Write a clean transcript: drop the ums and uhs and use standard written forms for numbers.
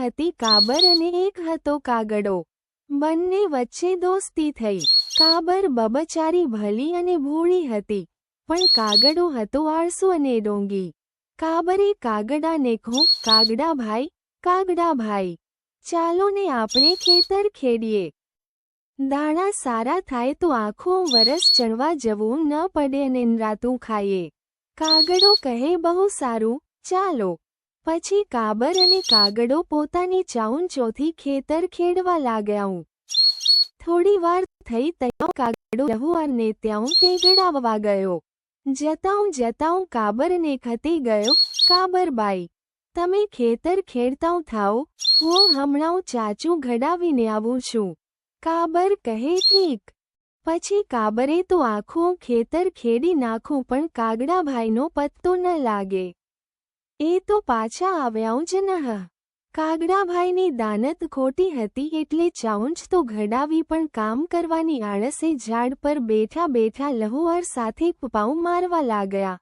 હતી કાબર અને એક હતો કાગડો. બંને વચ્ચે દોસ્તી થઈ. કાબર બબચારી ભલી અને ભોળી હતી, પણ કાગડો હતો આળસુ અને ડોંગી. કાબરે કાગડાને કહ્યું, કાગડા ભાઈ, ચાલો ને આપણે ખેતર ખેડીએ. દાણા સારા થાય તો આખું વરસ ચણવા જવું ન પડે અને રાતું ખાઈએ. કાગડો કહે, બહુ સારું, ચાલો. પછી કાબર અને કાગડો પોતાની ચાઉંચોથી ખેતર ખેડવા લાગ્યા. થોડી વાર થઈ ત્યાં કાગડો લહુઆરને ત્યાં તેગડાવવા ગયો. જતાઉં કાબરને ખતી ગયો, કાબરબાઈ, તમે ખેતર ખેડતા થાઓ, હું હમણાં ચાચું ઘડાવીને આવું છું. કાબર કહે, ઠીક. પછી કાબરે તો આખું ખેતર ખેડી નાખું, પણ કાગડાભાઈનો પત્તો ન લાગે. એ તો પાછા આવ્યા જ નહ. કાગડાભાઈની દાનત ખોટી હતી એટલે ચાઉંચ તો ઘડાવી, પણ કામ કરવાની આળસે ઝાડ પર બેઠા બેઠા લહુઆર સાથે પાઉં મારવા લાગ્યા.